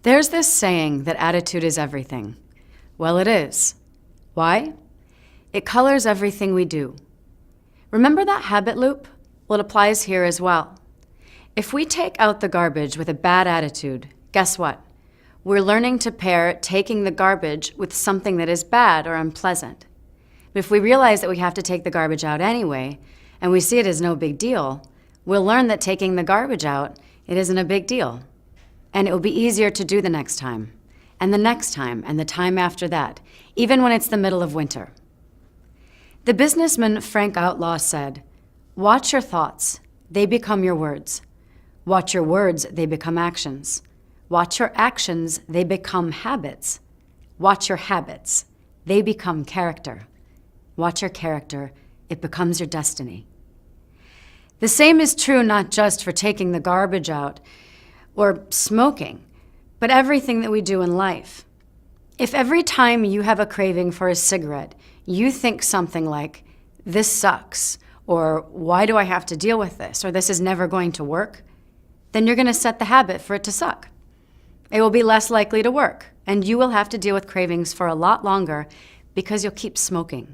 There's this saying that attitude is everything. Well, it is. Why? It colors everything we do. Remember that habit loop? Well, it applies here as well. If we take out the garbage with a bad attitude, guess what? We're learning to pair taking the garbage with something that is bad or unpleasant. But if we realize that we have to take the garbage out anyway, and we see it as no big deal, we'll learn that taking the garbage out, it isn't a big deal. And it will be easier to do the next time, and the next time, and the time after that, even when it's the middle of winter. The businessman Frank Outlaw said, "Watch your thoughts, they become your words. Watch your words, they become actions. Watch your actions, they become habits. Watch your habits, they become character. Watch your character, it becomes your destiny." The same is true not just for taking the garbage out or smoking, but everything that we do in life. If every time you have a craving for a cigarette, you think something like, "This sucks," or "Why do I have to deal with this?" or "This is never going to work," then you're going to set the habit for it to suck. It will be less likely to work, and you will have to deal with cravings for a lot longer because you'll keep smoking.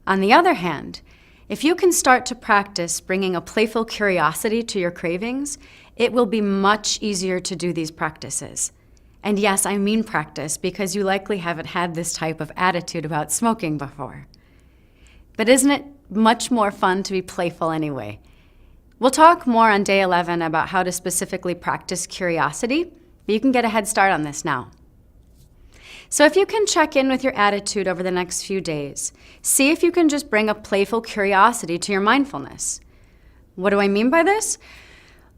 On the other hand, if you can start to practice bringing a playful curiosity to your cravings, it will be much easier to do these practices. And yes, I mean practice because you likely haven't had this type of attitude about smoking before. But isn't it much more fun to be playful anyway? We'll talk more on day 11 about how to specifically practice curiosity, but you can get a head start on this now. So if you can check in with your attitude over the next few days, see if you can just bring a playful curiosity to your mindfulness. What do I mean by this?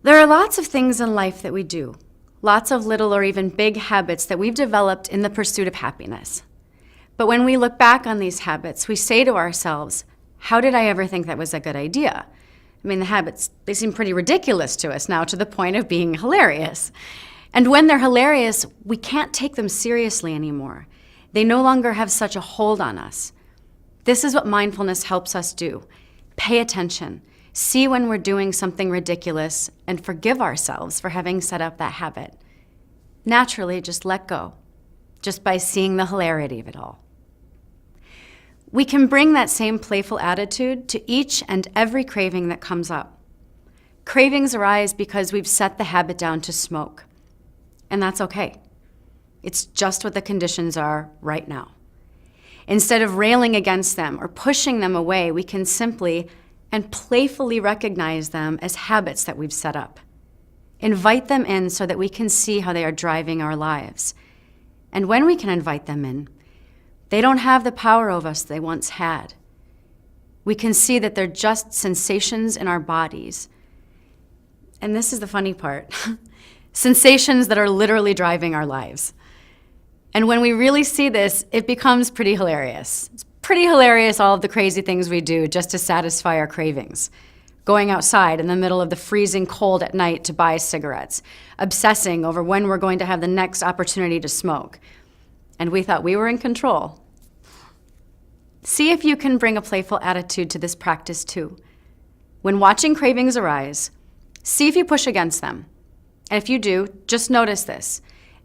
There are lots of things in life that we do, lots of little or even big habits that we've developed in the pursuit of happiness. But when we look back on these habits, we say to ourselves, how did I ever think that was a good idea? I mean, the habits, they seem pretty ridiculous to us now, to the point of being hilarious. And when they're hilarious, we can't take them seriously anymore. They no longer have such a hold on us. This is what mindfulness helps us do. Pay attention. See when we're doing something ridiculous and forgive ourselves for having set up that habit. Naturally, just let go, just by seeing the hilarity of it all. We can bring that same playful attitude to each and every craving that comes up. Cravings arise because we've set the habit down to smoke. And that's okay. It's just what the conditions are right now. Instead of railing against them or pushing them away, we can simply and playfully recognize them as habits that we've set up. Invite them in so that we can see how they are driving our lives. And when we can invite them in, they don't have the power over us they once had. We can see that they're just sensations in our bodies. And this is the funny part. Sensations that are literally driving our lives. And when we really see this, it becomes pretty hilarious. It's pretty hilarious, all of the crazy things we do just to satisfy our cravings. Going outside in the middle of the freezing cold at night to buy cigarettes, obsessing over when we're going to have the next opportunity to smoke. And we thought we were in control. See if you can bring a playful attitude to this practice too. When watching cravings arise, see if you push against them. And if you do, just notice this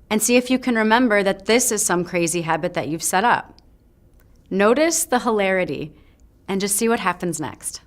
and see if you can remember that this is some crazy habit that you've set up. Notice the hilarity and just see what happens next.